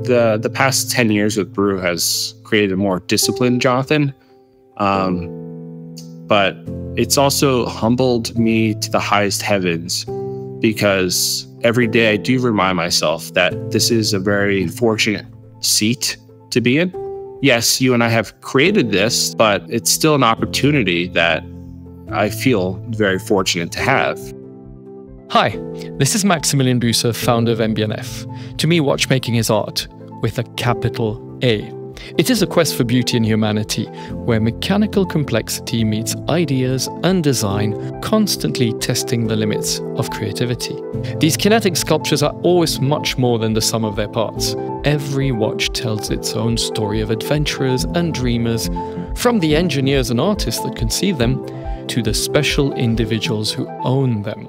the past 10 years with Brew has created a more disciplined Jonathan. But it's also humbled me to the highest heavens, because every day I do remind myself that this is a very fortunate seat to be in. Yes, you and I have created this, but it's still an opportunity that I feel very fortunate to have. Hi, this is Maximilian Büsser, founder of MB&F. To me, watchmaking is art, with a capital A. It is a quest for beauty and humanity, where mechanical complexity meets ideas and design, constantly testing the limits of creativity. These kinetic sculptures are always much more than the sum of their parts. Every watch tells its own story of adventurers and dreamers, from the engineers and artists that conceive them, to the special individuals who own them.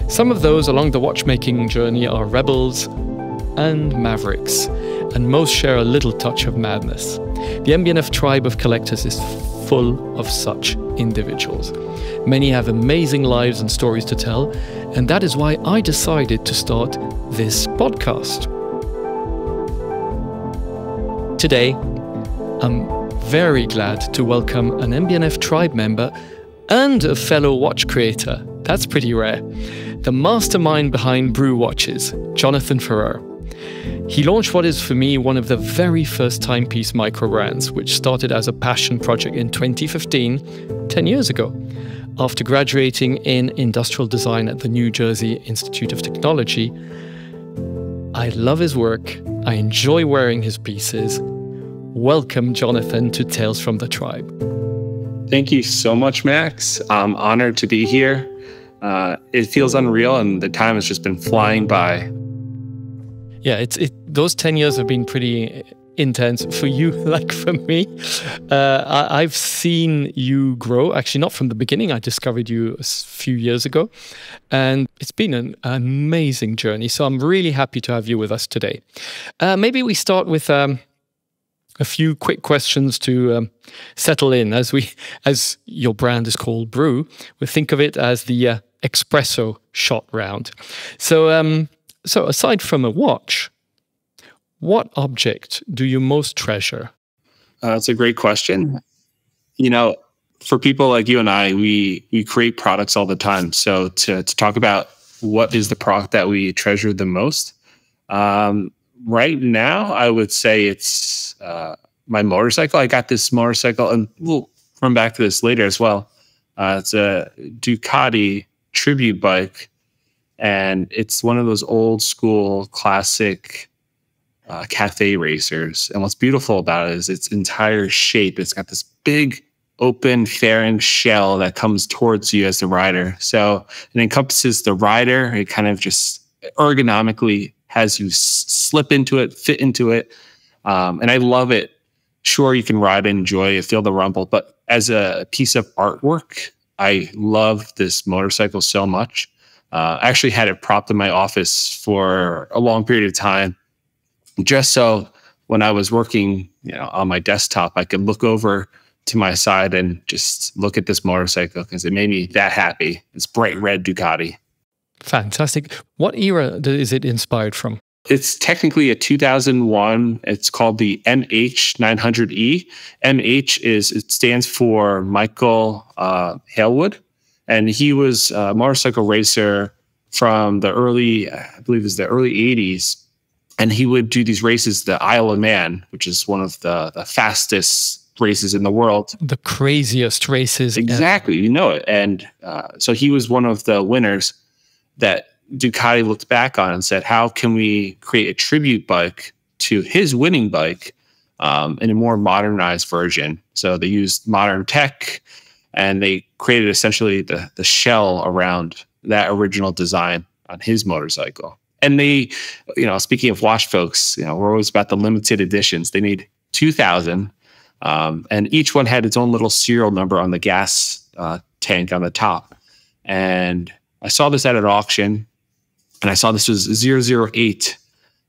Some of those along the watchmaking journey are rebels and mavericks, and most share a little touch of madness. The MB&F tribe of collectors is full of such individuals. Many have amazing lives and stories to tell, and that is why I decided to start this podcast. Today, I'm very glad to welcome an MB&F tribe member and a fellow watch creator. That's pretty rare. The mastermind behind Brew Watches, Jonathan Ferrer. He launched what is for me one of the very first timepiece microbrands, which started as a passion project in 2015, 10 years ago. After graduating in industrial design at the New Jersey Institute of Technology, I love his work. I enjoy wearing his pieces. Welcome, Jonathan, to Tales from the Tribe. Thank you so much, Max. I'm honored to be here. It feels unreal, and the time has just been flying by. Yeah, those 10 years have been pretty intense for you, like for me. I've seen you grow, actually not from the beginning. I discovered you a few years ago, and it's been an amazing journey. So I'm really happy to have you with us today. Maybe we start with a few quick questions to settle in. As your brand is called Brew, we think of it as the espresso shot round. So aside from a watch, what object do you most treasure? That's a great question. You know, for people like you and I, we create products all the time. So to talk about what is the product that we treasure the most, right now, I would say it's my motorcycle. I got this motorcycle, and we'll come back to this later as well. It's a Ducati tribute bike, and it's one of those old school classic cafe racers. And what's beautiful about it is its entire shape. It's got this big open fairing shell that comes towards you as the rider. So it encompasses the rider. It kind of just ergonomically has you slip into it, fit into it. And I love it. Sure, you can ride and enjoy it, feel the rumble. But as a piece of artwork, I love this motorcycle so much. I actually had it propped in my office for a long period of time, just so when I was working, on my desktop, I could look over to my side and just look at this motorcycle, because it made me that happy. It's bright red Ducati. Fantastic. What era is it inspired from? It's technically a 2001. It's called the MH900E. It stands for Michael Halewood. And he was a motorcycle racer from the early 80s. And he would do these races, the Isle of Man, which is one of the fastest races in the world. The craziest races. Exactly, you know it. And so he was one of the winners that Ducati looked back on and said, how can we create a tribute bike to his winning bike in a more modernized version? So they used modern tech, and they created essentially the shell around that original design on his motorcycle. And they, speaking of watch folks, we're always about the limited editions. They need 2,000, and each one had its own little serial number on the gas tank on the top. And I saw this at an auction, and I saw this was 008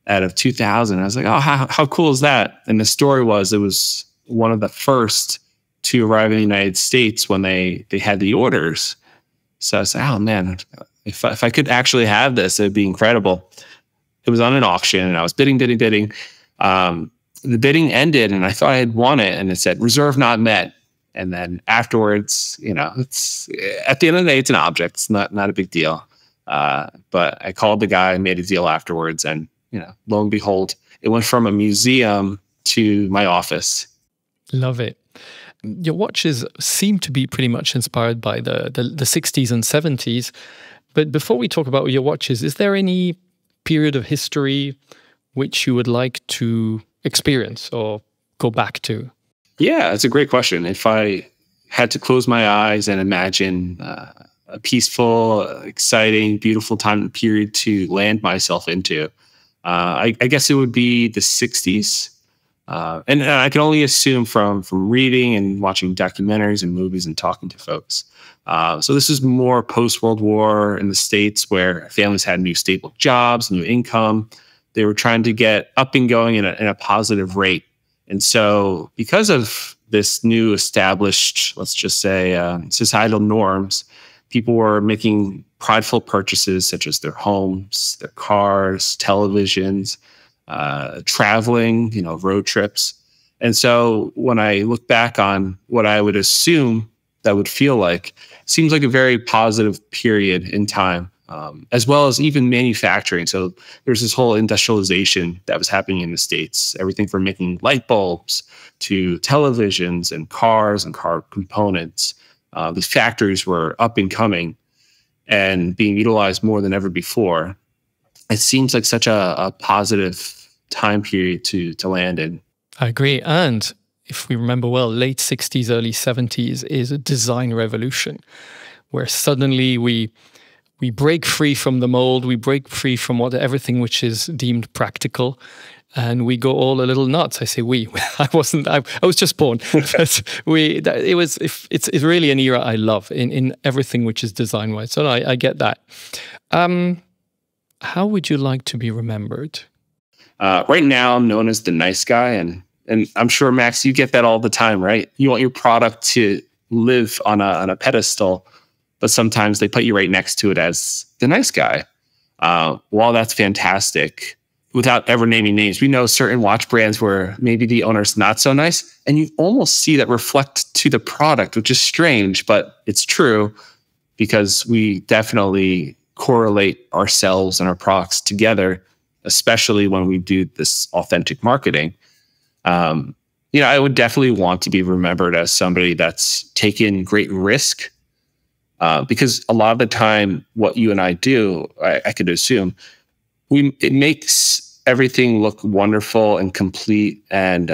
out of 2,000. I was like, oh, how cool is that? And the story was, it was one of the first to arrive in the United States when they had the orders. So I said, oh man, if I could actually have this, it'd be incredible. It was on an auction, and I was bidding. The bidding ended, and I thought I had won it, and it said reserve not met. And then afterwards, it's at the end of the day, it's an object. It's not a big deal. But I called the guy, made a deal afterwards, and lo and behold, it went from a museum to my office. Love it. Your watches seem to be pretty much inspired by the 60s and 70s. But before we talk about your watches, is there any period of history which you would like to experience or go back to? Yeah, that's a great question. If I had to close my eyes and imagine a peaceful, exciting, beautiful time period to land myself into, I guess it would be the 60s. And I can only assume from reading and watching documentaries and movies and talking to folks. So this is more post-World War in the States, where families had new stable jobs, new income. They were trying to get up and going in a positive rate. And so because of this new established, let's just say, societal norms, people were making prideful purchases such as their homes, their cars, televisions, traveling, road trips. And so when I look back on what I would assume that would feel like, it seems like a very positive period in time, as well as even manufacturing. So there's this whole industrialization that was happening in the States, everything from making light bulbs to televisions and cars and car components. The factories were up and coming and being utilized more than ever before. It seems like such a positive time period to land in. I agree. And if we remember well, late 60s, early 70s is a design revolution where suddenly we break free from the mold, we break free from everything which is deemed practical, and we go all a little nuts. I say we. I wasn't. I was just born. But it's really an era I love in everything which is design wise. So I get that. How would you like to be remembered? Right now, I'm known as the nice guy, and I'm sure, Max, you get that all the time, right? You want your product to live on a pedestal, but sometimes they put you right next to it as the nice guy. While that's fantastic, without ever naming names, we know certain watch brands where maybe the owner's not so nice, and you almost see that reflect to the product, which is strange, but it's true because we definitely correlate ourselves and our products together, especially when we do this authentic marketing. I would definitely want to be remembered as somebody that's taken great risk, because a lot of the time what you and I do, I could assume, it makes everything look wonderful and complete and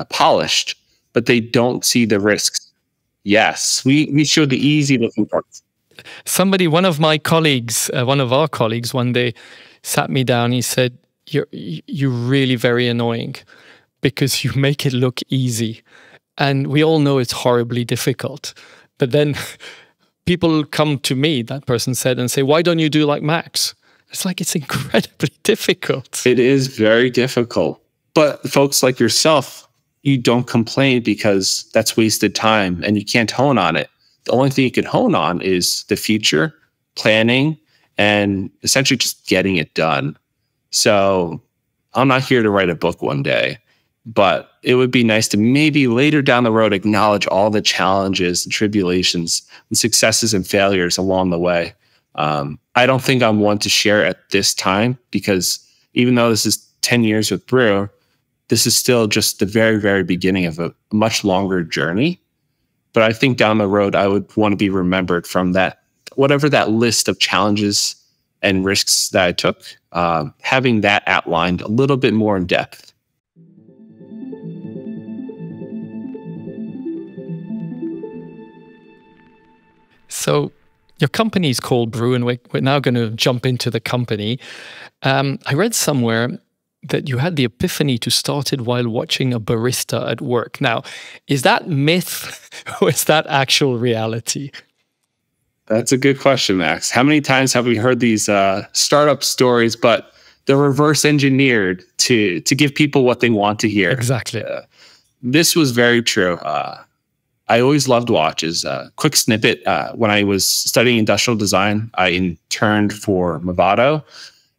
polished, but they don't see the risks. Yes, we show the easy looking parts. One of our colleagues one day sat me down. He said, you're really very annoying because you make it look easy. And we all know it's horribly difficult. But then people come to me, that person said, and say, why don't you do like Max? It's like, it's incredibly difficult. It is very difficult. But folks like yourself, you don't complain because that's wasted time and you can't hone on it. The only thing you can hone on is the future, planning, and essentially just getting it done. So I'm not here to write a book one day, but it would be nice to maybe later down the road acknowledge all the challenges and tribulations and successes and failures along the way. I don't think I'm one to share at this time because even though this is 10 years with Brew, this is still just the very, very beginning of a much longer journey. But I think down the road, I would want to be remembered from that, whatever that list of challenges and risks that I took, having that outlined a little bit more in depth. So your company is called Brew, and we're now going to jump into the company. I read somewhere that you had the epiphany to start it while watching a barista at work. Now, is that myth or is that actual reality? That's a good question, Max. How many times have we heard these startup stories, but they're reverse engineered to give people what they want to hear? Exactly. This was very true. I always loved watches. Quick snippet, when I was studying industrial design, I interned for Movado.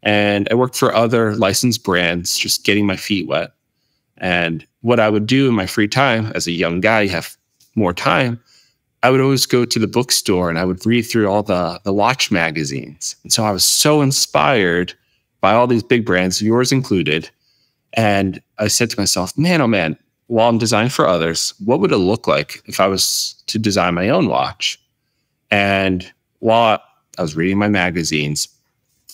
And I worked for other licensed brands, just getting my feet wet. And what I would do in my free time, as a young guy, you have more time, I would always go to the bookstore and I would read through all the watch magazines. And so I was so inspired by all these big brands, yours included. And I said to myself, man, oh man, while I'm designing for others, what would it look like if I was to design my own watch? And while I was reading my magazines,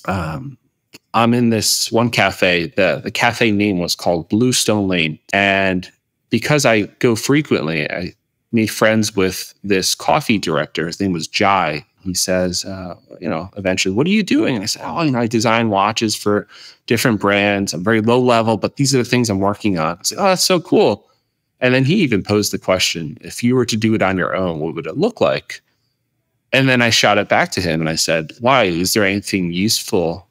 I'm in this one cafe. The cafe name was called Bluestone Lane. And because I go frequently, I made friends with this coffee director. His name was Jai. He says, eventually, what are you doing? And I said, I design watches for different brands. I'm very low level, but these are the things I'm working on. I said, that's so cool. And then he even posed the question, if you were to do it on your own, what would it look like? And then I shot it back to him and I said, why? Is there anything useful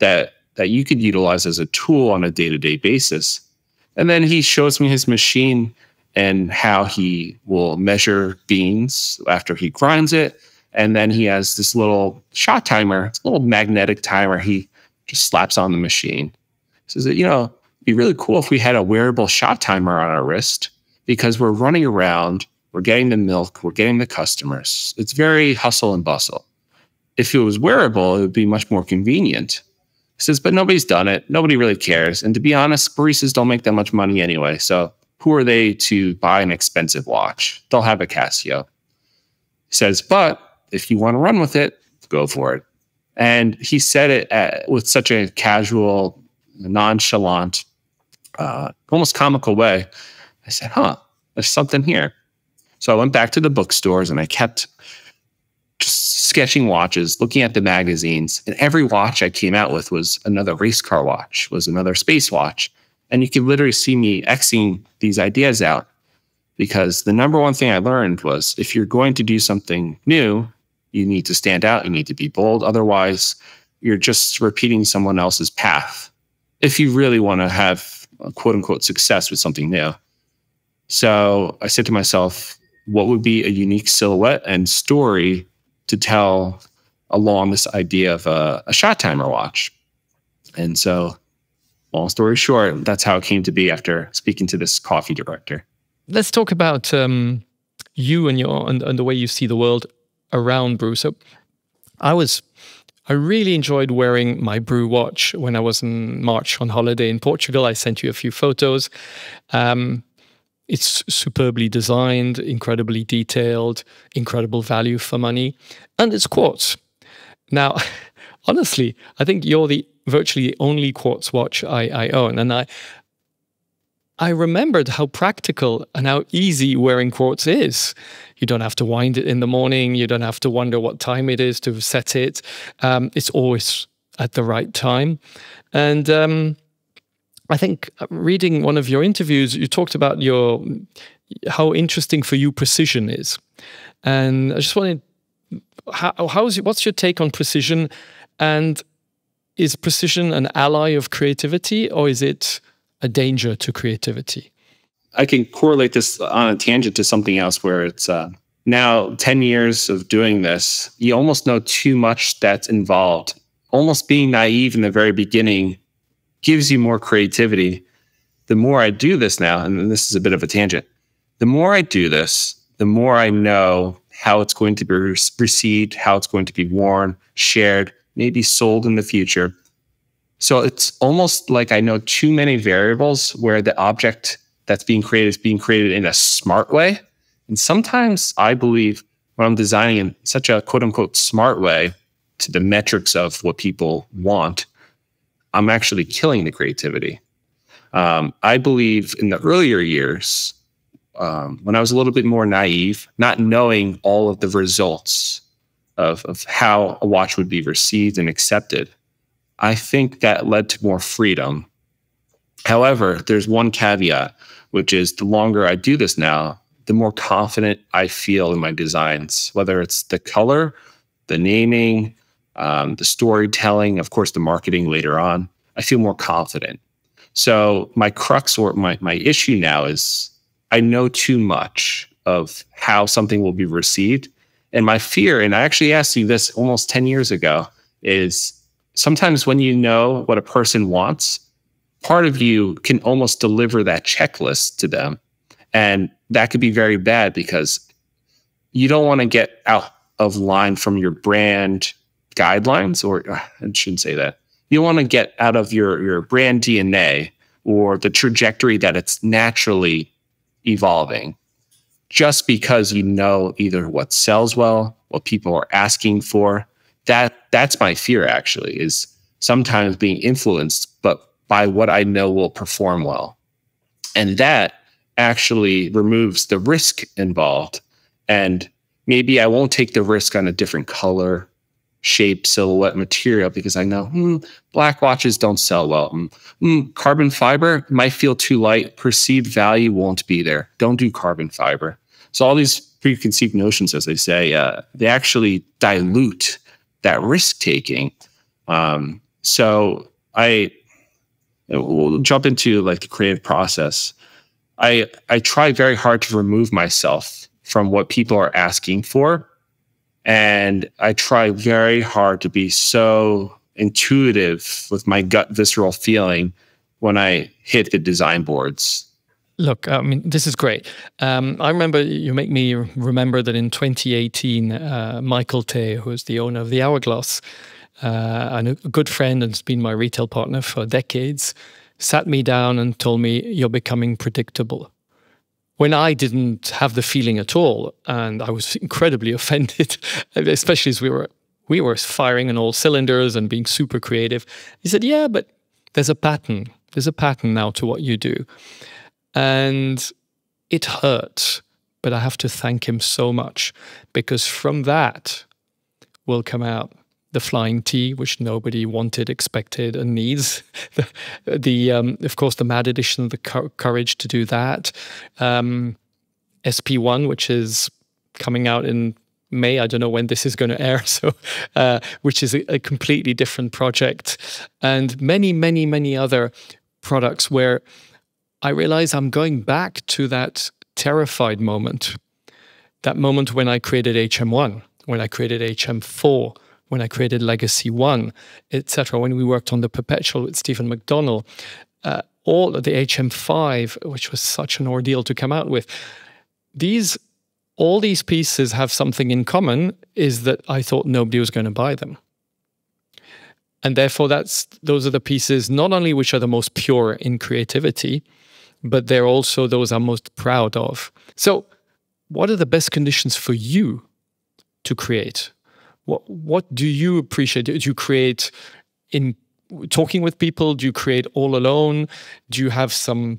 that you could utilize as a tool on a day-to-day basis? And then he shows me his machine and how he will measure beans after he grinds it. And then he has this little shot timer, it's a little magnetic timer he just slaps on the machine. He says, it'd be really cool if we had a wearable shot timer on our wrist, because we're running around, we're getting the milk, we're getting the customers. It's very hustle and bustle. If it was wearable, it would be much more convenient. He says, but nobody's done it. Nobody really cares. And to be honest, baristas don't make that much money anyway. So who are they to buy an expensive watch? They'll have a Casio. He says, but if you want to run with it, go for it. And he said it with such a casual, nonchalant, almost comical way. I said, there's something here. So I went back to the bookstores and I kept just sketching watches, looking at the magazines. And every watch I came out with was another race car watch, was another space watch. And you could literally see me Xing these ideas out, because the number one thing I learned was, if you're going to do something new, you need to stand out, you need to be bold. Otherwise, you're just repeating someone else's path if you really want to have a quote unquote success with something new. So I said to myself, what would be a unique silhouette and story to tell along this idea of a shot timer watch? And so, long story short, that's how it came to be after speaking to this coffee director. Let's talk about you and the way you see the world around brew. So I really enjoyed wearing my brew watch when I was in March on holiday in Portugal. I sent you a few photos. It's superbly designed, incredibly detailed, incredible value for money, and it's quartz. Now, honestly, I think you're the virtually only quartz watch I own, and I remembered how practical and how easy wearing quartz is. You don't have to wind it in the morning. You don't have to wonder what time it is to set it. It's always at the right time. And I think reading one of your interviews, you talked about how interesting for you precision is. And I just wanted, what's your take on precision? And is precision an ally of creativity, or is it a danger to creativity? I can correlate this on a tangent to something else where it's now 10 years of doing this, you almost know too much that's involved. Almost being naive in the very beginning gives you more creativity. The more I do this now, and this is a bit of a tangent, the more I do this, the more I know how it's going to be received, how it's going to be worn, shared, maybe sold in the future. So it's almost like I know too many variables where the object that's being created is being created in a smart way. And sometimes I believe when I'm designing in such a quote unquote smart way to the metrics of what people want, I'm actually killing the creativity. I believe in the earlier years, when I was a little bit more naive, not knowing all of the results of how a watch would be received and accepted, I think that led to more freedom. However, there's one caveat, which is the longer I do this now, the more confident I feel in my designs, whether it's the color, the naming, the storytelling, of course, the marketing later on. I feel more confident. So my crux or my issue now is I know too much of how something will be received. And my fear, and I actually asked you this almost 10 years ago, is sometimes when you know what a person wants, part of you can almost deliver that checklist to them. And that could be very bad because you don't want to get out of line from your brand guidelines, or I shouldn't say that. You want to get out of your brand DNA or the trajectory that it's naturally evolving, just because you know either what sells well, what people are asking for. That's my fear, actually, is sometimes being influenced but by what I know will perform well. And that actually removes the risk involved. And maybe I won't take the risk on a different color, shape, silhouette, material, because I know black watches don't sell well. Carbon fiber might feel too light. Perceived value won't be there. Don't do carbon fiber. So all these preconceived notions, as they say, they actually dilute that risk taking. So we'll jump into like the creative process. I try very hard to remove myself from what people are asking for. And I try very hard to be so intuitive with my gut visceral feeling when I hit the design boards. Look, I mean, this is great. I remember, you make me remember that in 2018, Michael Tay, who is the owner of the Hourglass, and a good friend and has been my retail partner for decades, sat me down and told me, "You're becoming predictable." When I didn't have the feeling at all, and I was incredibly offended, especially as we were firing on all cylinders and being super creative. He said, "Yeah, but there's a pattern. There's a pattern now to what you do." And it hurt, but I have to thank him so much, because from that will come out the Flying T, which nobody wanted, expected, and needs. Of course, the MAD edition, the courage to do that. SP1, which is coming out in May. I don't know when this is going to air, so which is a completely different project, and many, many, many other products where I realize I'm going back to that terrified moment, that moment when I created HM1, when I created HM4, when I created Legacy 1, etc. When we worked on the Perpetual with Stephen McDonnell, all of the HM5, which was such an ordeal to come out with. All these pieces have something in common, is that I thought nobody was going to buy them. And therefore, those are the pieces, not only which are the most pure in creativity, but they're also those I'm most proud of. So what are the best conditions for you to create? What do you appreciate? Do you create in talking with people? Do you create all alone? Do you have some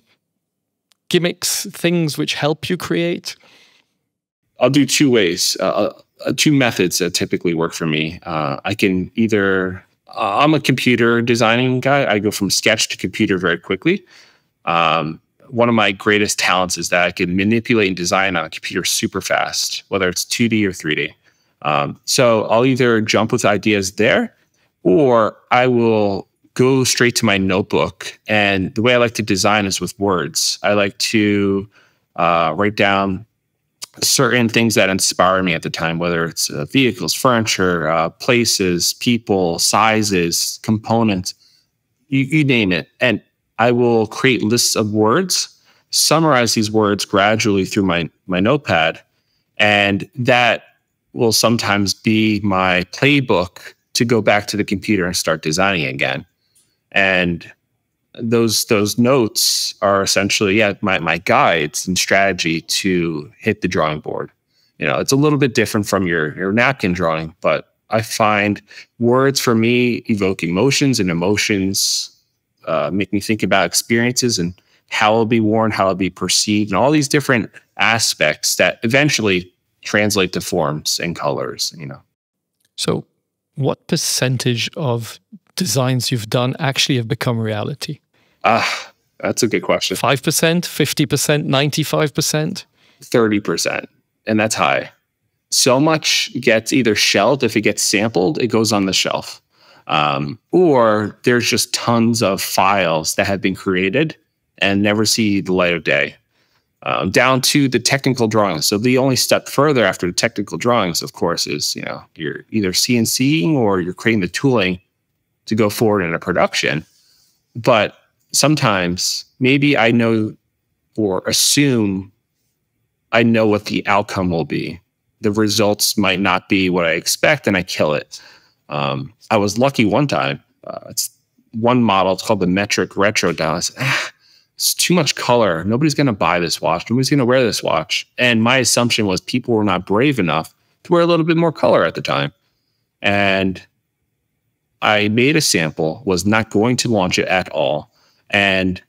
gimmicks, things which help you create? I'll do two ways, two methods that typically work for me. I can either, I'm a computer designing guy. I go from sketch to computer very quickly. One of my greatest talents is that I can manipulate and design on a computer super fast, whether it's 2D or 3D. So I'll either jump with ideas there, or I will go straight to my notebook. And the way I like to design is with words. I like to write down certain things that inspire me at the time, whether it's vehicles, furniture, places, people, sizes, components, you name it. And I will create lists of words, summarize these words gradually through my notepad, and that will sometimes be my playbook to go back to the computer and start designing again. And those notes are essentially my guides and strategy to hit the drawing board. You know, it's a little bit different from your napkin drawing, but I find words for me evoke emotions, and emotions make me think about experiences and how it'll be worn, how it'll be perceived, and all these different aspects that eventually translate to forms and colors, you know. So what percentage of designs you've done actually have become reality? That's a good question. 5%, 50%, 95%? 30%. And that's high. So much gets either shelved. If it gets sampled, it goes on the shelf. Or there's just tons of files that have been created and never see the light of day. Down to the technical drawings. So the only step further after the technical drawings, of course, is, you know, you're either CNCing or you're creating the tooling to go forward in a production. But sometimes maybe I know or assume I know what the outcome will be. The results might not be what I expect, and I kill it. I was lucky one time. It's one model. It's called the Metric Retro Dial. I said, it's too much color. Nobody's going to buy this watch. Nobody's going to wear this watch. And my assumption was people were not brave enough to wear a little bit more color at the time. And I made a sample, was not going to launch it at all. And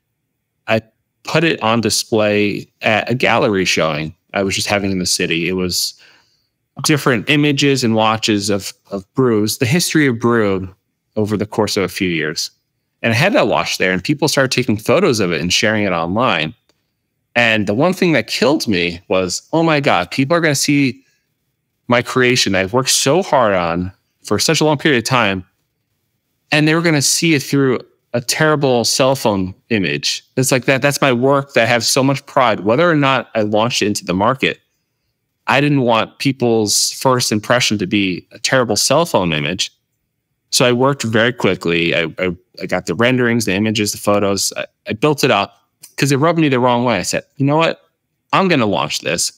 I put it on display at a gallery showing I was just having in the city. It was different images and watches of brews, the history of brew over the course of a few years. And I had that watch there, and people started taking photos of it and sharing it online. And the one thing that killed me was, oh my God, people are going to see my creation that I've worked so hard on for such a long period of time, and they were going to see it through a terrible cell phone image. It's like that's my work that I have so much pride. Whether or not I launched it into the market, I didn't want people's first impression to be a terrible cell phone image. So I worked very quickly. I got the renderings, the images, the photos. I built it up because it rubbed me the wrong way. I said, you know what? I'm going to launch this.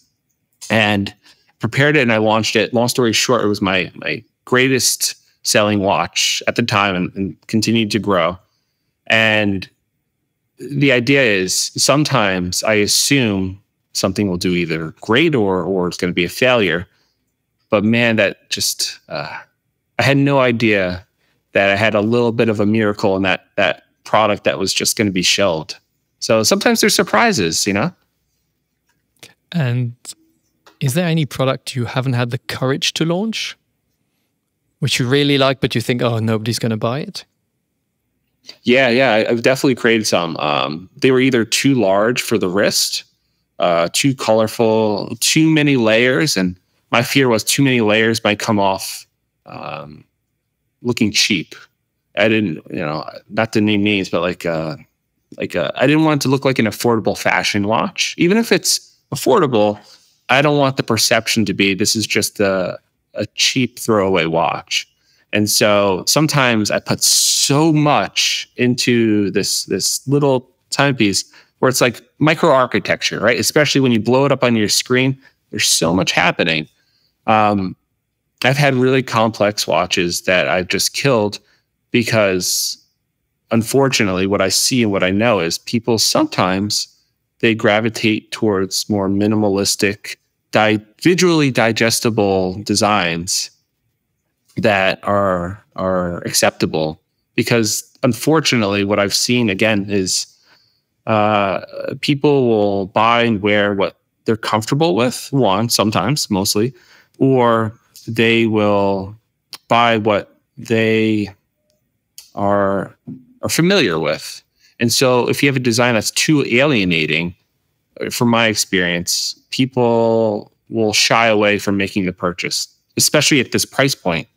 And prepared it, and I launched it. Long story short, it was my greatest selling watch at the time, and continued to grow. And the idea is sometimes I assume something will do either great or it's going to be a failure. But man, that just, I had no idea that I had a little bit of a miracle in that product that was just going to be shelved. So sometimes there's surprises, you know? And is there any product you haven't had the courage to launch, which you really like, but you think, oh, nobody's going to buy it? Yeah, I've definitely created some. They were either too large for the wrist, too colorful, too many layers. And my fear was too many layers might come off looking cheap. I didn't, not to name names, but I didn't want it to look like an affordable fashion watch. Even if it's affordable, I don't want the perception to be this is just a cheap throwaway watch. And so sometimes I put so much into this little timepiece where it's like microarchitecture, right? Especially when you blow it up on your screen, there's so much happening. I've had really complex watches that I've just killed because, unfortunately, what I see and what I know is people sometimes they gravitate towards more minimalistic, visually digestible designs that are acceptable. Because unfortunately, what I've seen again is people will buy and wear what they're comfortable with, sometimes, mostly, or they will buy what they are familiar with. And so if you have a design that's too alienating, from my experience, people will shy away from making the purchase, especially at this price point,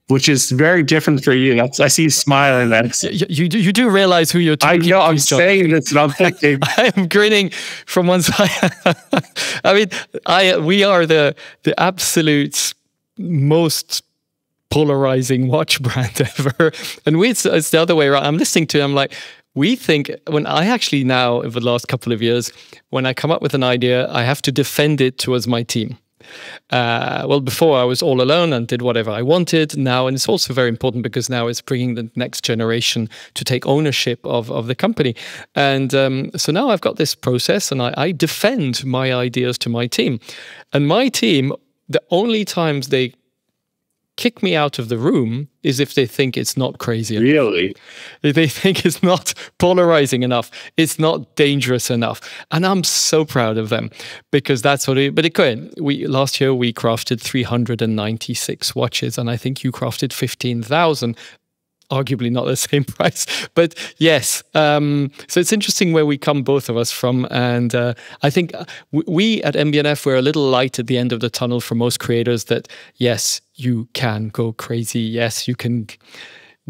which is very different for you. I see you smiling. You do realize who you're talking to. I know, I'm saying this and I'm thinking. I am grinning from one side. I mean, we are the absolute most polarizing watch brand ever. And it's the other way around. I'm listening to it, I'm like, we think, when I actually now, over the last couple of years, when I come up with an idea, I have to defend it towards my team. Well, before I was all alone and did whatever I wanted. Now, and it's also very important because now it's bringing the next generation to take ownership of the company. And so now I've got this process and I defend my ideas to my team. And my team, the only times they kick me out of the room is if they think it's not crazy enough. Really? They think it's not polarizing enough. It's not dangerous enough. And I'm so proud of them because that's what last year we crafted 396 watches and I think you crafted 15,000. Arguably not the same price, but yes. So it's interesting where we come, both of us, from. And I think we at MB&F, we're a little light at the end of the tunnel for most creators that, yes, you can go crazy. Yes, you can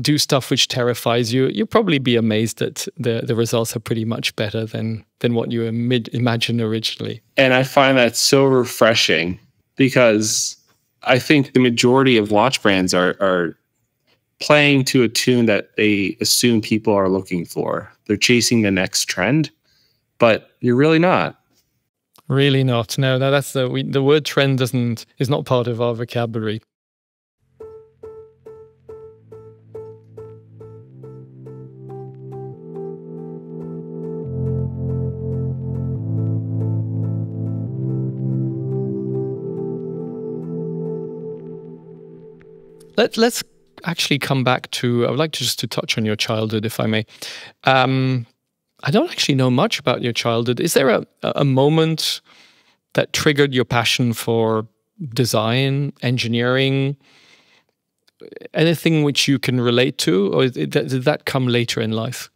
do stuff which terrifies you. You'll probably be amazed that the results are pretty much better than what you imagined originally. And I find that so refreshing because I think the majority of watch brands are playing to a tune that they assume people are looking for. They're chasing the next trend, but you're really not. Really not. No, that's the word trend is not part of our vocabulary. Let's actually come back to, I would like to touch on your childhood, if I may. I don't actually know much about your childhood. Is there a moment that triggered your passion for design, engineering, anything which you can relate to, or did that come later in life?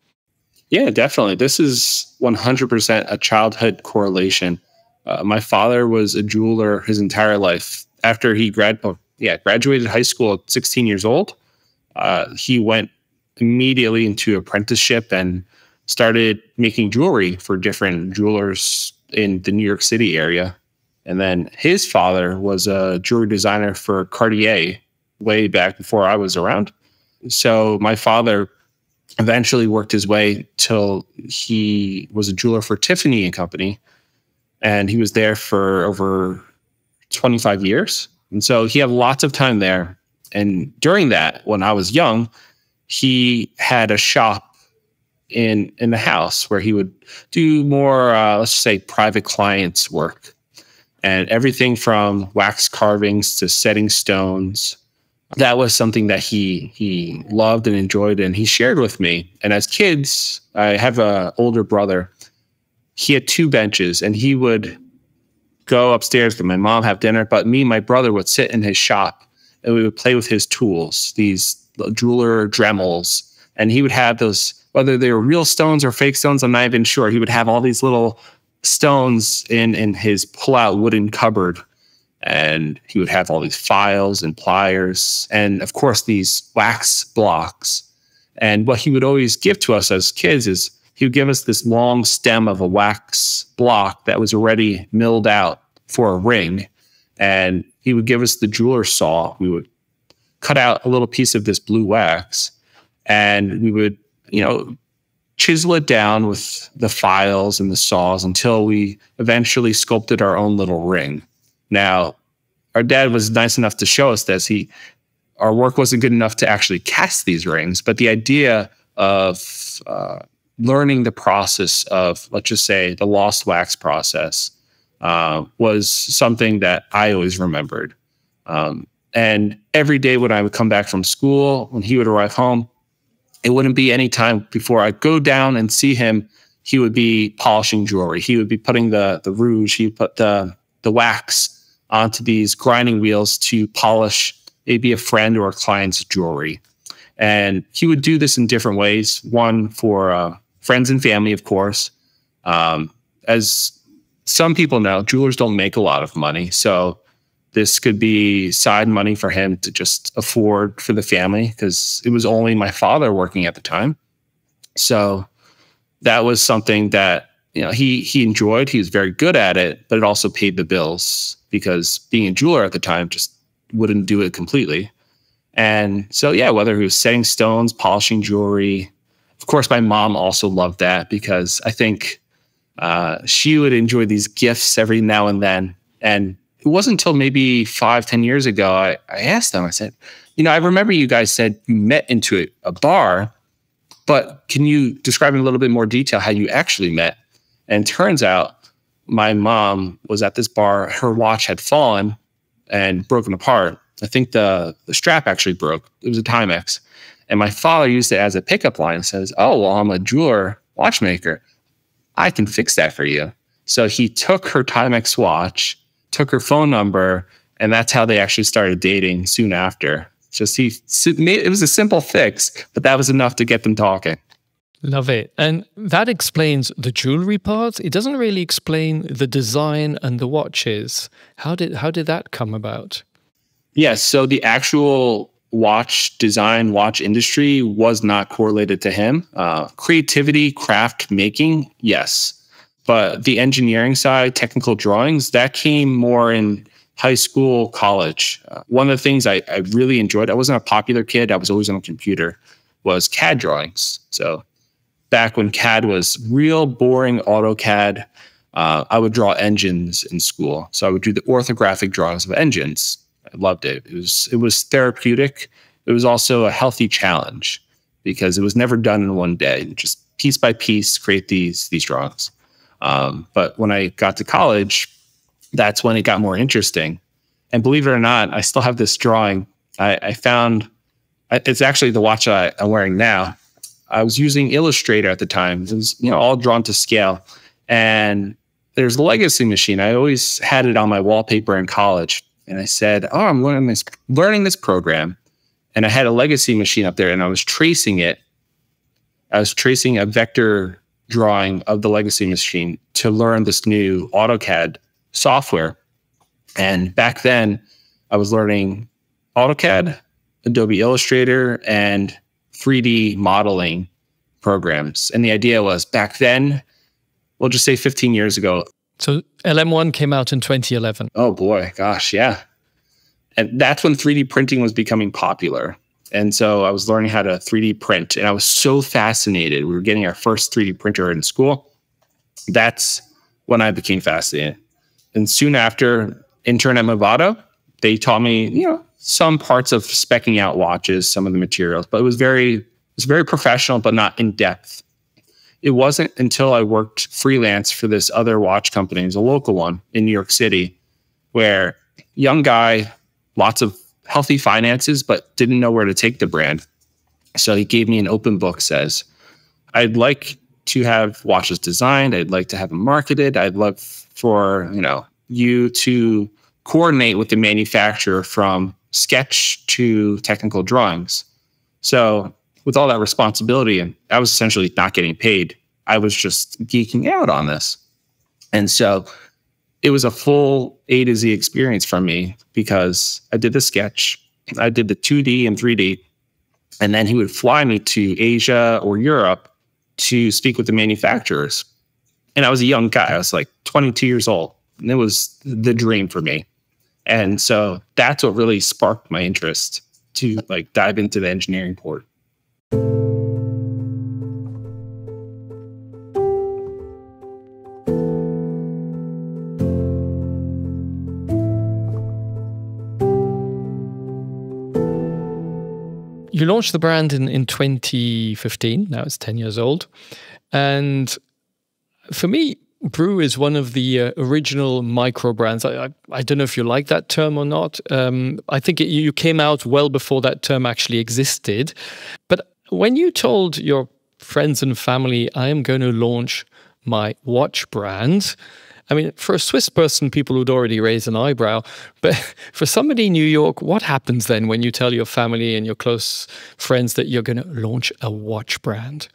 Yeah, definitely. This is 100% a childhood correlation. My father was a jeweler his entire life. After he graduated high school at 16 years old, he went immediately into apprenticeship and started making jewelry for different jewelers in the New York City area. And then his father was a jewelry designer for Cartier way back before I was around. So my father eventually worked his way till he was a jeweler for Tiffany and Company. And he was there for over 25 years. And so he had lots of time there. And during that, when I was young, he had a shop in the house where he would do more, let's say, private clients work, and everything from wax carvings to setting stones. That was something that he loved and enjoyed, and he shared with me. And as kids, I have an older brother. He had 2 benches, and he would go upstairs with my mom, have dinner, but me and my brother would sit in his shop, and we would play with his tools, these jeweler Dremels, and he would have those, whether they were real stones or fake stones, I'm not even sure. He would have all these little stones in his pull-out wooden cupboard. And he would have all these files and pliers and, of course, these wax blocks. And what he would always give to us as kids is he would give us this long stem of a wax block that was already milled out for a ring. And he would give us the jeweler's saw. We would cut out a little piece of this blue wax, and we would, chisel it down with the files and the saws until we eventually sculpted our own little ring. Now, our dad was nice enough to show us this. Our work wasn't good enough to actually cast these rings, but the idea of learning the process of, let's just say, the lost wax process was something that I always remembered. And every day when I would come back from school, when he would arrive home, it wouldn't be any time before I'd go down and see him. He would be polishing jewelry. He would be putting the rouge. He would put the wax onto these grinding wheels to polish maybe a friend or a client's jewelry. And he would do this in different ways. One for friends and family, of course. As some people know, jewelers don't make a lot of money. So this could be side money for him to just afford for the family, because it was only my father working at the time. So that was something that he enjoyed. He was very good at it, but it also paid the bills, because being a jeweler at the time just wouldn't do it completely. And so, yeah, whether he was setting stones, polishing jewelry, of course, my mom also loved that, because I think she would enjoy these gifts every now and then. And it wasn't until maybe 5-10 years ago, I asked them, I said, I remember you guys said you met into a bar, but can you describe in a little bit more detail how you actually met? And turns out my mom was at this bar. Her watch had fallen and broken apart. I think the strap actually broke. It was a Timex. And my father used it as a pickup line and says, "Oh, well, I'm a jeweler watchmaker. I can fix that for you." So he took her Timex watch, took her phone number, and that's how they actually started dating soon after. It was a simple fix, but that was enough to get them talking. Love it. And that explains the jewelry part. It doesn't really explain the design and the watches. How did that come about? Yes. So the actual watch design, watch industry was not correlated to him. Creativity, craft making, yes. But the engineering side, technical drawings, that came more in high school, college. One of the things I really enjoyed, I wasn't a popular kid, I was always on a computer, was CAD drawings. So back when CAD was real boring AutoCAD, I would draw engines in school. So I would do the orthographic drawings of engines. I loved it. It was therapeutic. It was also a healthy challenge because it was never done in one day. Just piece by piece, create these drawings. But when I got to college, that's when it got more interesting. And believe it or not, I still have this drawing. I found, it's actually the watch I'm wearing now. I was using Illustrator at the time. It was, all drawn to scale. And there's a legacy machine. I always had it on my wallpaper in college. And I said, oh, I'm learning this program. And I had a legacy machine up there and I was tracing it. I was tracing a vector drawing of the legacy machine to learn this new AutoCAD software. And back then I was learning AutoCAD, Adobe Illustrator, and 3D modeling programs. And the idea was back then, we'll just say 15 years ago. So LM1 came out in 2011. Oh boy, gosh, yeah. And that's when 3D printing was becoming popular. And so I was learning how to 3D print. And I was so fascinated. We were getting our first 3D printer in school. That's when I became fascinated. And soon after, intern at Movado, they taught me, some parts of speccing out watches, some of the materials. But it was very professional, but not in depth. It wasn't until I worked freelance for this other watch company, it was a local one in New York City, where young guy, lots of healthy finances, but didn't know where to take the brand. So he gave me an open book, says, I'd like to have watches designed. I'd like to have them marketed. I'd love for, you to coordinate with the manufacturer from sketch to technical drawings. So with all that responsibility, and I was essentially not getting paid, I was just geeking out on this. And so it was a full A to Z experience from me because I did the sketch, I did the 2D and 3D, and then he would fly me to Asia or Europe to speak with the manufacturers. And I was a young guy. I was like 22 years old. And it was the dream for me. And so that's what really sparked my interest to dive into the engineering part. You launched the brand in 2015. Now it's 10 years old. And for me, Brew is one of the original micro brands. I don't know if you like that term or not. I think you came out well before that term actually existed. But when you told your friends and family, I am going to launch my watch brand, I mean, for a Swiss person, people would already raise an eyebrow. But for somebody in New York, what happens then when you tell your family and your close friends that you're going to launch a watch brand?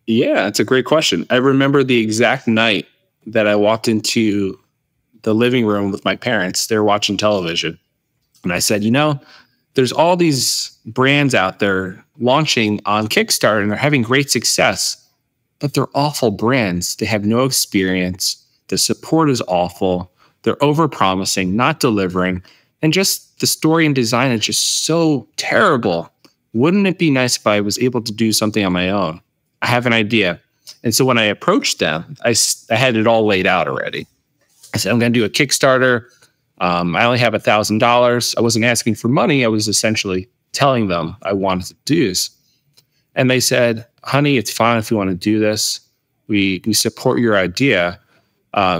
Yeah, that's a great question. I remember the exact night that I walked into the living room with my parents. They were watching television. And I said, there's all these brands out there launching on Kickstarter and they're having great success, but they're awful brands. They have no experience. The support is awful. They're overpromising, not delivering. And just the story and design is just so terrible. Wouldn't it be nice if I was able to do something on my own? I have an idea. And so when I approached them, I had it all laid out already. I said, I'm going to do a Kickstarter. I only have $1,000. I wasn't asking for money. I was essentially telling them I wanted to do this. And they said, honey, it's fine if you want to do this. We support your idea.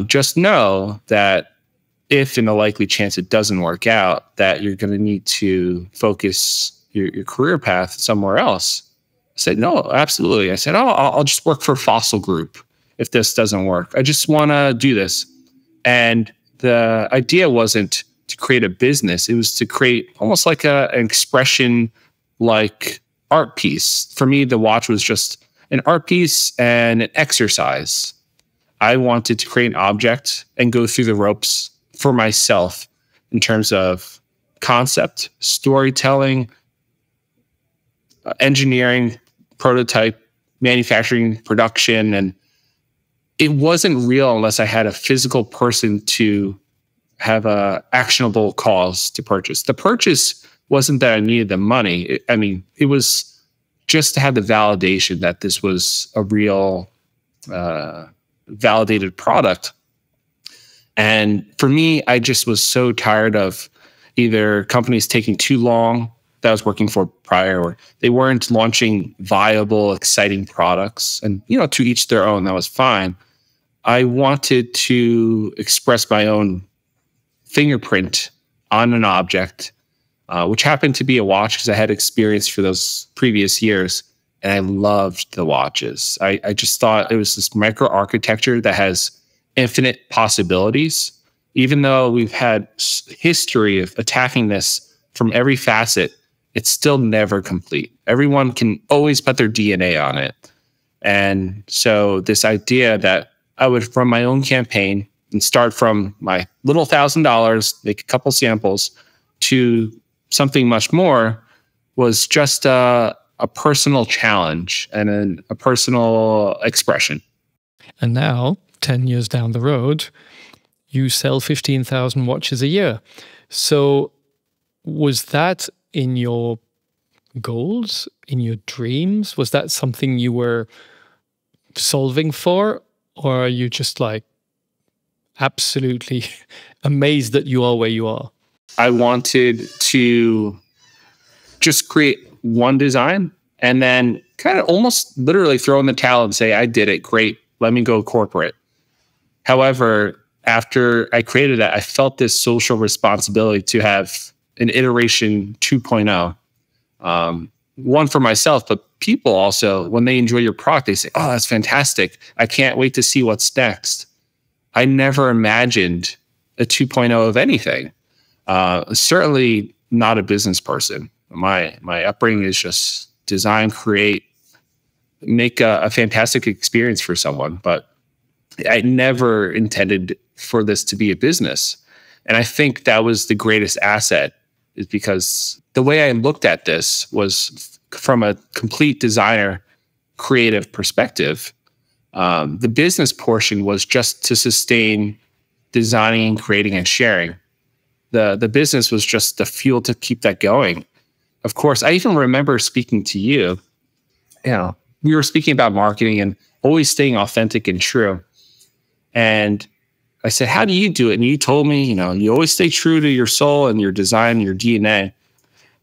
Just know that if in the likely chance it doesn't work out, that you're going to need to focus your career path somewhere else. I said, no, absolutely. I said, I'll just work for Fossil Group if this doesn't work. I just want to do this. And the idea wasn't to create a business. It was to create almost like an expression, like art piece. For me, the watch was just an art piece and an exercise. I wanted to create an object and go through the ropes for myself in terms of concept, storytelling, engineering, prototype, manufacturing, production. And it wasn't real unless I had a physical person to have a actionable cause to purchase. The purchase wasn't that I needed the money. It was just to have the validation that this was a real validated product. And for me, I just was so tired of either companies taking too long that I was working for prior, or they weren't launching viable, exciting products. And, to each their own, that was fine. I wanted to express my own fingerprint on an object, which happened to be a watch because I had experience for those previous years. And I loved the watches. I just thought it was this microarchitecture that has infinite possibilities. Even though we've had history of attacking this from every facet, it's still never complete. Everyone can always put their DNA on it. And so this idea that I would run my own campaign and start from my little $1,000, make a couple samples, to something much more was just a personal challenge and a personal expression. And now, 10 years down the road, you sell 15,000 watches a year. So was that in your goals, in your dreams? Was that something you were solving for? Or are you just like absolutely amazed that you are where you are? I wanted to just create one design and then kind of almost literally throw in the towel and say, I did it, great, let me go corporate. However, after I created that, I felt this social responsibility to have an iteration 2.0. One for myself, but people also, when they enjoy your product, they say, oh, that's fantastic. I can't wait to see what's next. I never imagined a 2.0 of anything. Certainly not a business person. My upbringing is just design, create, make a fantastic experience for someone. But I never intended for this to be a business. And I think that was the greatest asset, is because the way I looked at this was from a complete designer creative perspective. The business portion was just to sustain designing, creating, and sharing. The business was just the fuel to keep that going. Of course, I even remember speaking to you. We were speaking about marketing and always staying authentic and true. And I said, how do you do it? And you told me, you always stay true to your soul and your design, your DNA.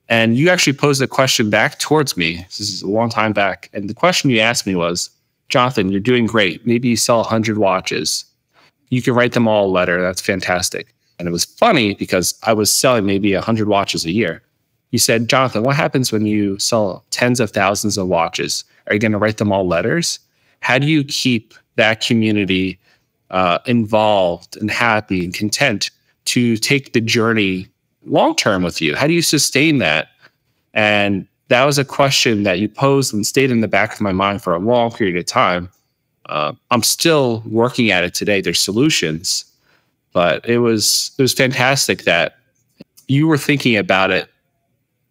And you actually posed a question back towards me. This is a long time back. And the question you asked me was, Jonathan, you're doing great. Maybe you sell 100 watches. You can write them all a letter. That's fantastic. And it was funny because I was selling maybe 100 watches a year. You said, Jonathan, what happens when you sell tens of thousands of watches? Are you going to write them all letters? How do you keep that community involved and happy and content to take the journey long-term with you? How do you sustain that? And that was a question that you posed and stayed in the back of my mind for a long period of time. I'm still working at it today. There's solutions, but it was fantastic that you were thinking about it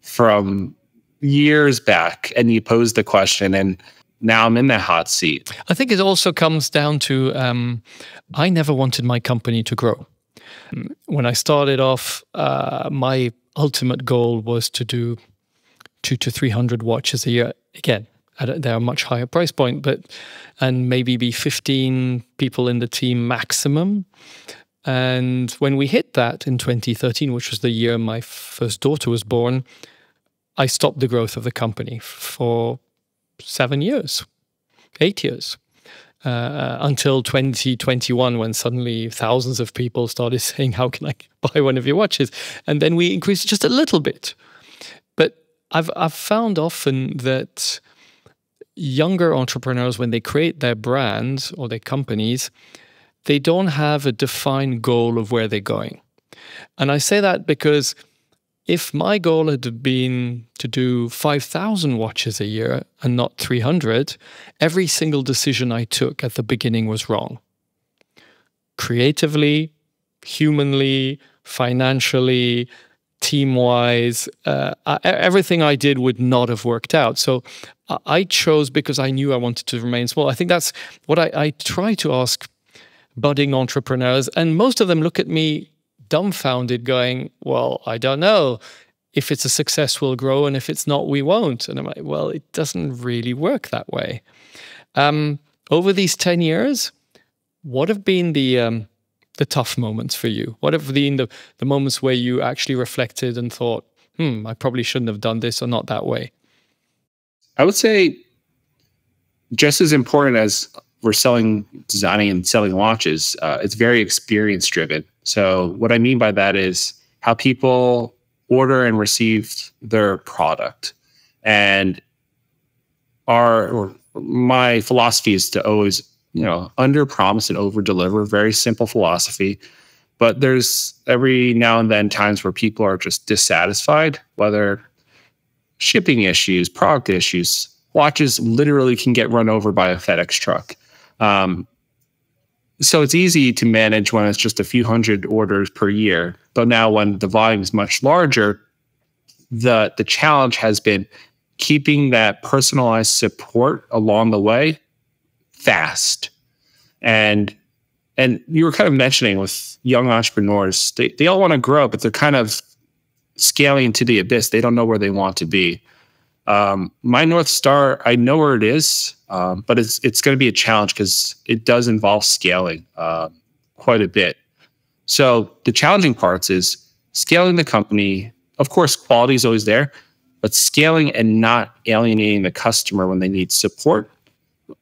from years back and you posed the question, and now I'm in that hot seat. I think it also comes down to I never wanted my company to grow. When I started off, my ultimate goal was to do 200 to 300 watches a year. Again, they're a much higher price point, and maybe be 15 people in the team maximum. And when we hit that in 2013, which was the year my first daughter was born, I stopped the growth of the company for 7 years, 8 years, until 2021, when suddenly thousands of people started saying, how can I buy one of your watches? And then we increased just a little bit. But I've found often that younger entrepreneurs, when they create their brands or their companies, they don't have a defined goal of where they're going. And I say that because if my goal had been to do 5,000 watches a year and not 300, every single decision I took at the beginning was wrong. Creatively, humanly, financially, team-wise, everything I did would not have worked out. So I chose because I knew I wanted to remain small. I think that's what I try to ask budding entrepreneurs, and most of them look at me dumbfounded going, well, I don't know. If it's a success, we'll grow, and if it's not, we won't. And I'm like, well, it doesn't really work that way. Over these 10 years, what have been the tough moments for you? What have been the moments where you actually reflected and thought, I probably shouldn't have done this or not that way? I would say just as important as we're designing and selling watches, it's very experience driven. So what I mean by that is how people order and receive their product. And my philosophy is to always, under promise and over deliver. Very simple philosophy. But there's every now and then times where people are just dissatisfied, whether shipping issues, product issues. Watches literally can get run over by a FedEx truck. So it's easy to manage when it's just a few hundred orders per year. But now when the volume is much larger, the challenge has been keeping that personalized support along the way fast. And you were kind of mentioning with young entrepreneurs, they all want to grow, but they're kind of scaling to the abyss. They don't know where they want to be. My North Star, I know where it is, but it's going to be a challenge because it does involve scaling quite a bit. So the challenging parts is scaling the company. Of course, quality is always there, but scaling and not alienating the customer when they need support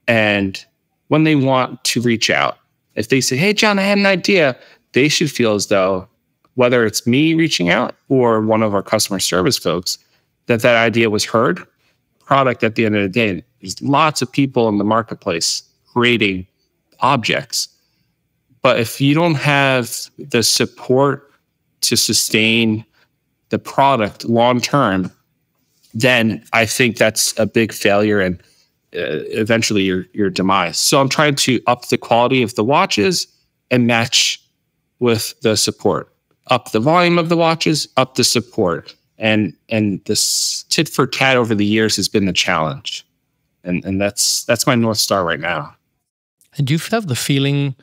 and when they want to reach out. If they say, hey, John, I had an idea, they should feel as though, whether it's me reaching out or one of our customer service folks, that idea was heard. Product at the end of the day, there's lots of people in the marketplace creating objects. But if you don't have the support to sustain the product long term, then I think that's a big failure and eventually your demise. So I'm trying to up the quality of the watches and match with the support. Up the volume of the watches, up the support. And this tit for tat over the years has been the challenge. And that's my North Star right now. And do you have the feeling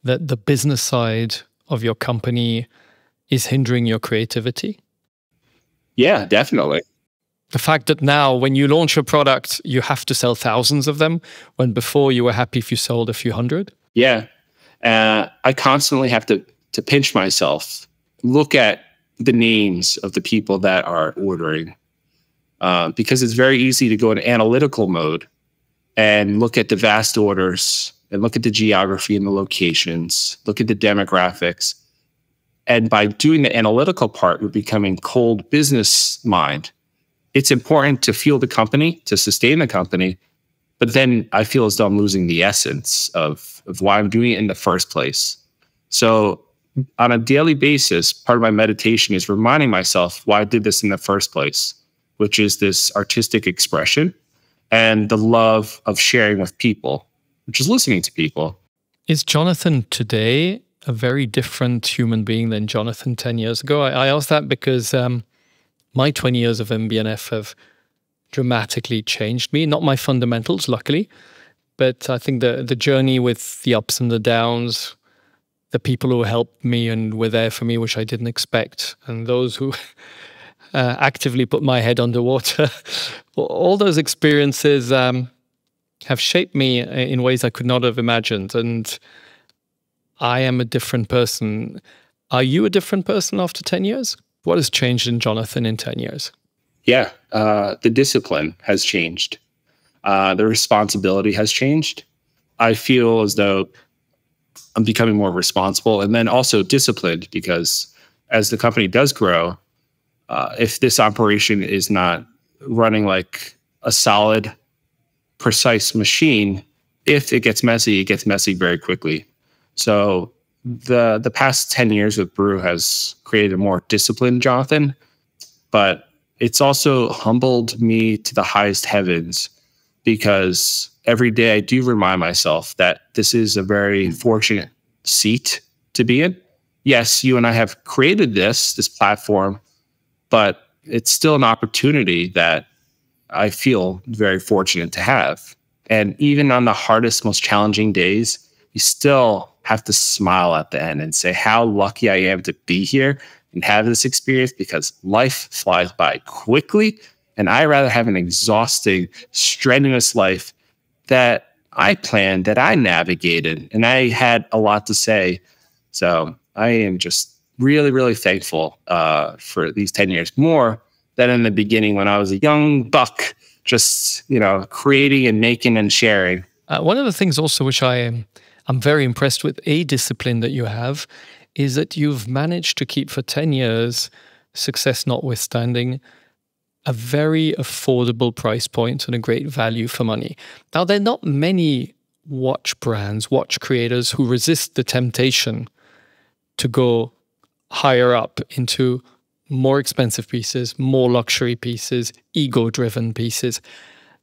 that the business side of your company is hindering your creativity? Yeah, definitely. The fact that now when you launch a product, you have to sell thousands of them, when before you were happy if you sold a few hundred? Yeah. I constantly have to pinch myself, look at the names of the people that are ordering, because it's very easy to go in analytical mode and look at the vast orders and look at the geography and the locations, look at the demographics. And by doing the analytical part, we're becoming cold business mind. It's important to fuel the company, to sustain the company, but then I feel as though I'm losing the essence of why I'm doing it in the first place. So on a daily basis, part of my meditation is reminding myself why I did this in the first place, which is this artistic expression and the love of sharing with people, which is listening to people. Is Jonathan today a very different human being than Jonathan 10 years ago? I ask that because my 20 years of MB&F have dramatically changed me. Not my fundamentals, luckily, but I think the journey with the ups and the downs, the people who helped me and were there for me, which I didn't expect, and those who actively put my head underwater, all those experiences have shaped me in ways I could not have imagined. And I am a different person. Are you a different person after 10 years? What has changed in Jonathan in 10 years? Yeah, the discipline has changed. The responsibility has changed. I feel as though I'm becoming more responsible and then also disciplined, because as the company does grow, if this operation is not running like a solid, precise machine, if it gets messy very quickly. So the past 10 years with Brew has created a more disciplined Jonathan, but it's also humbled me to the highest heavens, because every day I do remind myself that this is a very fortunate seat to be in. Yes, you and I have created this platform, but it's still an opportunity that I feel very fortunate to have. And even on the hardest, most challenging days, you still have to smile at the end and say how lucky I am to be here and have this experience, because life flies by quickly. And I rather have an exhausting, strenuous life that I planned, that I navigated, and I had a lot to say. So I am just really, really thankful for these 10 years, more than in the beginning when I was a young buck, just, creating and making and sharing. One of the things also which I'm very impressed with, a discipline that you have, is that you've managed to keep for 10 years, success notwithstanding, a very affordable price point and a great value for money. Now, there are not many watch brands, watch creators who resist the temptation to go higher up into more expensive pieces, more luxury pieces, ego-driven pieces.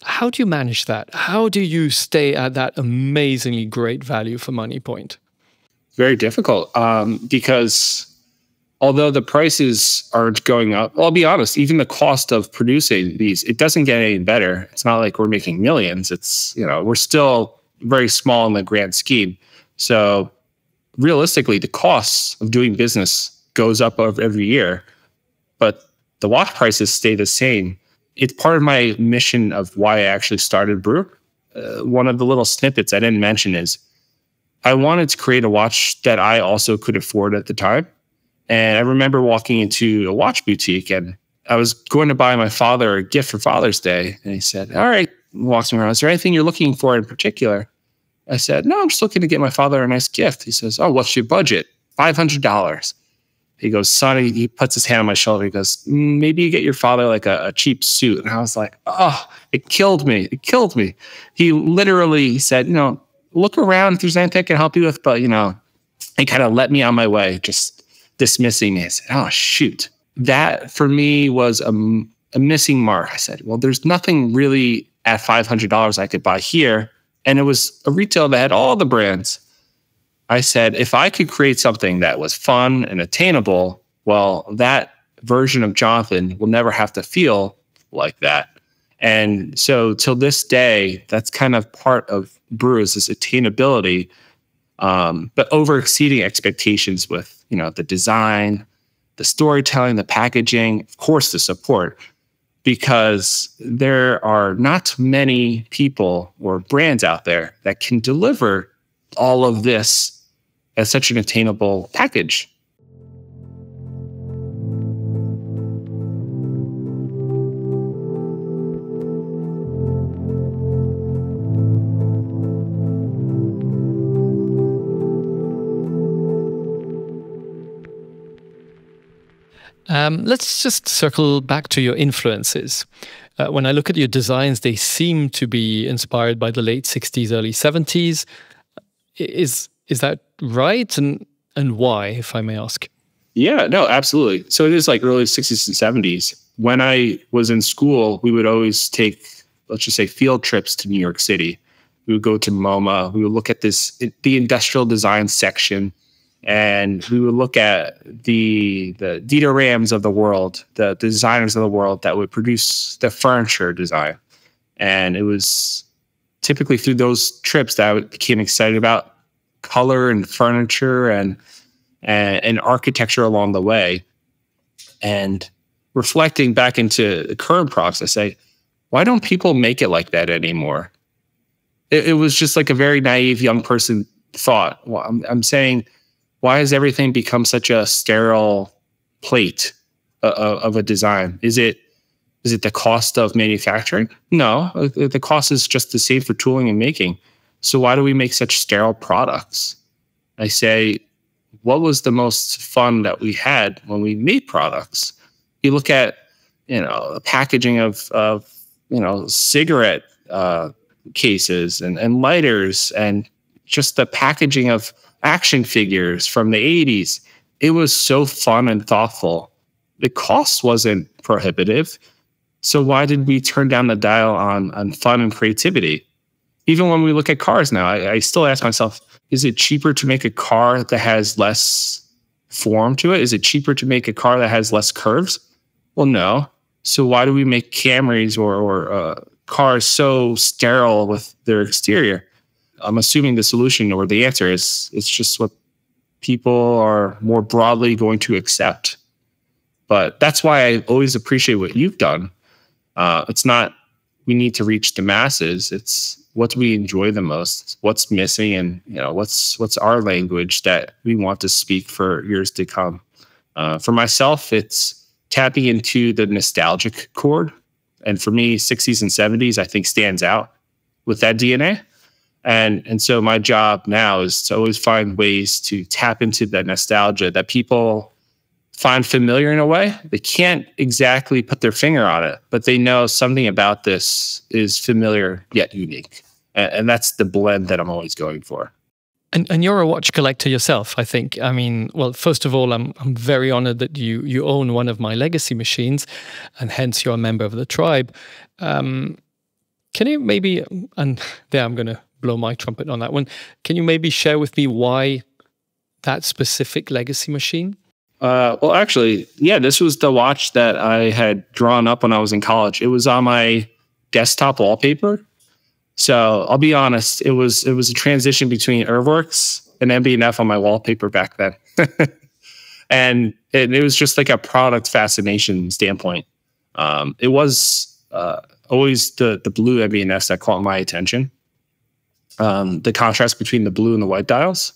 How do you manage that? How do you stay at that amazingly great value for money point? Very difficult, because although the prices aren't going up, well, I'll be honest, even the cost of producing these, it doesn't get any better. It's not like we're making millions. It's, we're still very small in the grand scheme. So realistically, the costs of doing business goes up every year, but the watch prices stay the same. It's part of my mission of why I actually started Brew. One of the little snippets I didn't mention is I wanted to create a watch that I also could afford at the time. And I remember walking into a watch boutique, and I was going to buy my father a gift for Father's Day. And he said, all right, walks me around. Is there anything you're looking for in particular? I said, no, I'm just looking to get my father a nice gift. He says, oh, what's your budget? $500. He goes, son, he puts his hand on my shoulder. He goes, maybe you get your father like a cheap suit. And I was like, oh, it killed me. It killed me. He literally said, look around if there's anything I can help you with. But, he kind of let me on my way, just dismissing me. I said, oh, shoot. That for me was a missing mark. I said, well, there's nothing really at $500 I could buy here. And it was a retail that had all the brands. I said, if I could create something that was fun and attainable, well, that version of Jonathan will never have to feel like that. And so till this day, that's kind of part of Brew, is this attainability, but over exceeding expectations with, the design, the storytelling, the packaging, of course, the support, because there are not many people or brands out there that can deliver all of this as such an attainable package. Let's just circle back to your influences. When I look at your designs, they seem to be inspired by the late 60s, early 70s. Is that right? And why, if I may ask? Yeah, no, absolutely. So it is like early 60s and 70s. When I was in school, we would always take, let's just say, field trips to New York City. We would go to MoMA. We would look at the industrial design section, and we would look at the Dieter Rams of the world, the designers of the world that would produce the furniture design. And it was typically through those trips that I became excited about color and furniture and architecture along the way. And reflecting back into the current products, I say, why don't people make it like that anymore? It was just like a very naive young person thought. Well, I'm saying, why has everything become such a sterile plate of a design? Is it the cost of manufacturing? No, the cost is just the same for tooling and making. So why do we make such sterile products? I say, what was the most fun that we had when we made products? You look at, the packaging of cigarette cases and lighters, and just the packaging of action figures from the 80s. It was so fun and thoughtful. The cost wasn't prohibitive. So why did we turn down the dial on fun and creativity? Even when we look at cars now, I still ask myself, is it cheaper to make a car that has less form to it? Is it cheaper to make a car that has less curves? Well, no. So why do we make Camrys or cars so sterile with their exterior? I'm assuming the solution or the answer is it's just what people are more broadly going to accept. But that's why I always appreciate what you've done. It's not we need to reach the masses. It's what we enjoy the most, what's missing, and what's our language that we want to speak for years to come. For myself, it's tapping into the nostalgic chord. And for me, 60s and 70s, I think stands out with that DNA. And so my job now is to always find ways to tap into that nostalgia that people find familiar in a way. They can't exactly put their finger on it, but they know something about this is familiar yet unique. And that's the blend that I'm always going for. And you're a watch collector yourself, I think. I mean, well, first of all, I'm very honored that you own one of my legacy machines, and hence you're a member of the tribe. Can you maybe, and there I'm going to blow my trumpet on that one, can you maybe share with me why that specific legacy machine? Well, actually, yeah, this was the watch that I had drawn up when I was in college. It was on my desktop wallpaper. So I'll be honest, it was a transition between Earthworks and MB&F on my wallpaper back then. And it was just like a product fascination standpoint. It was always the blue MB&Fs that caught my attention. The contrast between the blue and the white dials.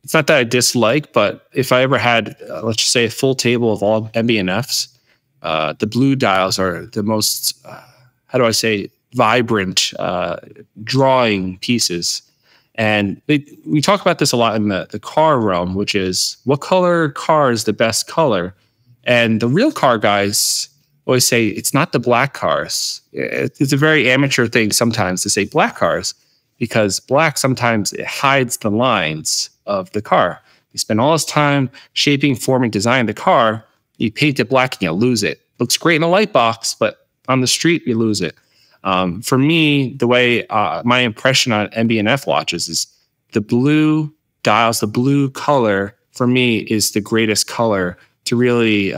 It's not that I dislike, but if I ever had, let's just say, a full table of all MB&Fs, the blue dials are the most, how do I say, vibrant drawing pieces. And we talk about this a lot in the car realm, which is what color car is the best color? And the real car guys always say it's not the black cars. It's a very amateur thing sometimes to say black cars, because black sometimes it hides the lines of the car. You spend all this time shaping, forming, designing the car, you paint it black and you lose it. Looks great in a light box, but on the street you lose it. For me, the way my impression on MB&F watches is the blue dials, the blue color, for me, is the greatest color to really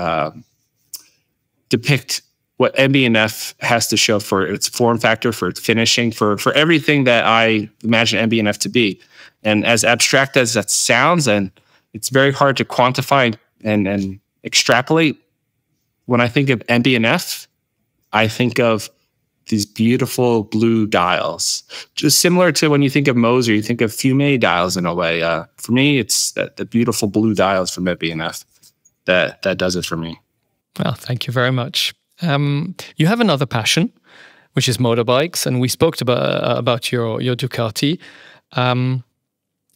depict what MB&F has to show for its form factor, for its finishing, for everything that I imagine MB&F to be. And as abstract as that sounds, and it's very hard to quantify and extrapolate, when I think of MB&F, I think of these beautiful blue dials, just similar to when you think of Moser, you think of fume dials in a way. For me, it's the beautiful blue dials from MB&F that does it for me. Well, thank you very much. You have another passion, which is motorbikes, and we spoke about your Ducati.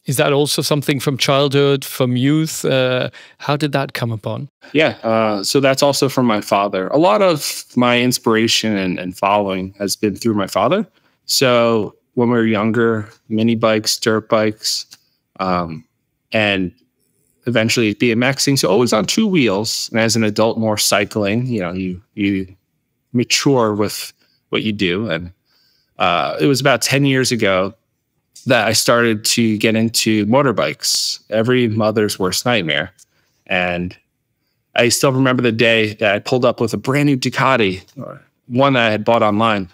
Is that also something from childhood, from youth? How did that come upon? Yeah, so that's also from my father. A lot of my inspiration and following has been through my father. So when we were younger, mini bikes, dirt bikes, and eventually BMXing. So always on two wheels. And as an adult, more cycling. You mature with what you do. And it was about 10 years ago that I started to get into motorbikes, every mother's worst nightmare. And I still remember the day that I pulled up with a brand new Ducati, or one that I had bought online.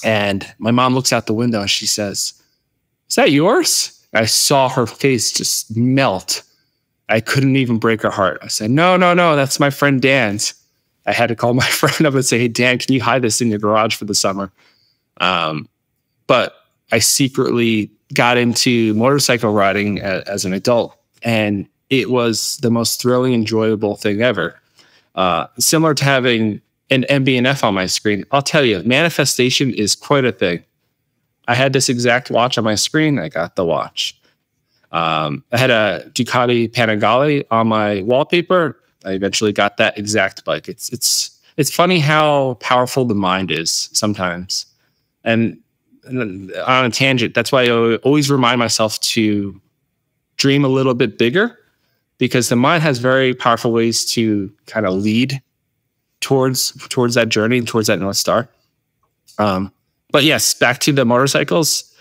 And my mom looks out the window and she says, "Is that yours?" I saw her face just melt. I couldn't even break her heart. I said, no, that's my friend Dan's. I had to call my friend up and say, "Hey, Dan, can you hide this in your garage for the summer?" But I secretly got into motorcycle riding as an adult, and it was the most thrilling, enjoyable thing ever. Similar to having an MB&F on my screen, I'll tell you, manifestation is quite a thing. I had this exact watch on my screen. I got the watch. I had a Ducati Panigale on my wallpaper. I eventually got that exact bike. It's funny how powerful the mind is sometimes. And on a tangent, that's why I always remind myself to dream a little bit bigger, because the mind has very powerful ways to kind of lead towards that journey, towards that North Star. But yes, back to the motorcycles.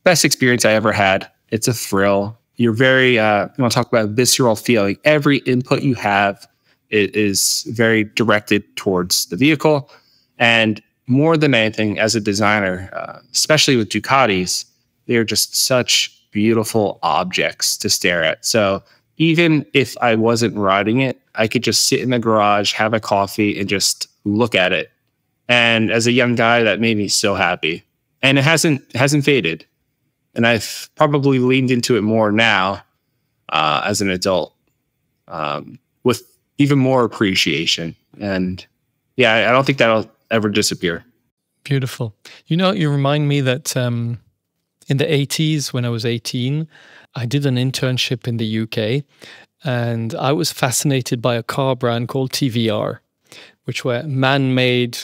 Best experience I ever had. It's a thrill. You're very, you want to talk about visceral feeling. Every input you have is very directed towards the vehicle. And more than anything, as a designer, especially with Ducatis, they're just such beautiful objects to stare at. So even if I wasn't riding it, I could just sit in the garage, have a coffee, and just look at it. And as a young guy, that made me so happy. And it hasn't faded. And I've probably leaned into it more now as an adult, with even more appreciation. And yeah, I don't think that'll ever disappear. Beautiful. You know, you remind me that in the 80s, when I was 18, I did an internship in the UK, and I was fascinated by a car brand called TVR, which were man-made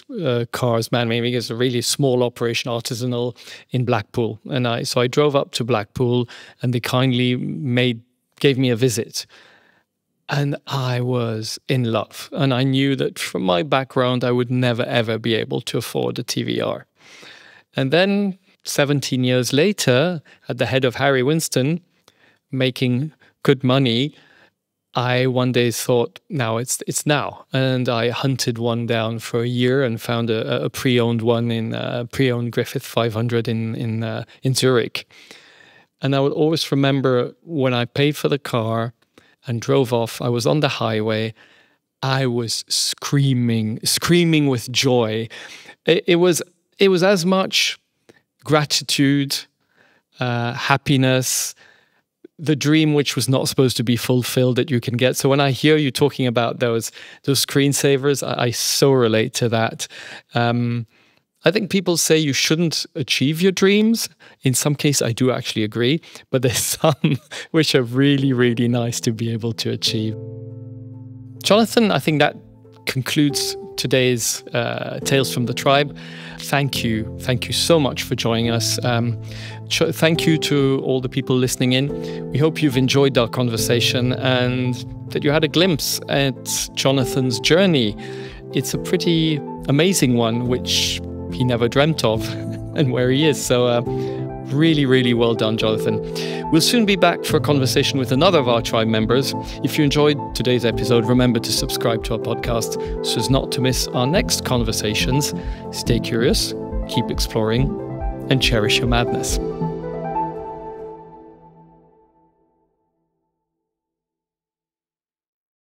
cars. Man-made because a really small operation, artisanal, in Blackpool. And so I drove up to Blackpool, and they kindly gave me a visit. And I was in love. And I knew that from my background, I would never, ever be able to afford a TVR. And then 17 years later, at the head of Harry Winston, making good money, I one day thought, now it's now. And I hunted one down for a year and found a pre-owned one pre-owned Griffith 500 in Zurich. And I will always remember when I paid for the car and drove off, I was on the highway, I was screaming with joy. It was as much gratitude, happiness, the dream which was not supposed to be fulfilled that you can get. So when I hear you talking about those screensavers, I so relate to that. I think people say you shouldn't achieve your dreams. In some cases, I do actually agree, but there's some which are really, really nice to be able to achieve. Jonathan, I think that concludes today's Tales from the Tribe. Thank you. Thank you so much for joining us. Thank you to all the people listening in. We hope you've enjoyed our conversation and that you had a glimpse at Jonathan's journey. It's a pretty amazing one, which he never dreamt of, and where he is. So really, really well done, Jonathan. We'll soon be back for a conversation with another of our tribe members. If you enjoyed today's episode, remember to subscribe to our podcast so as not to miss our next conversations. Stay curious, keep exploring, and cherish your madness.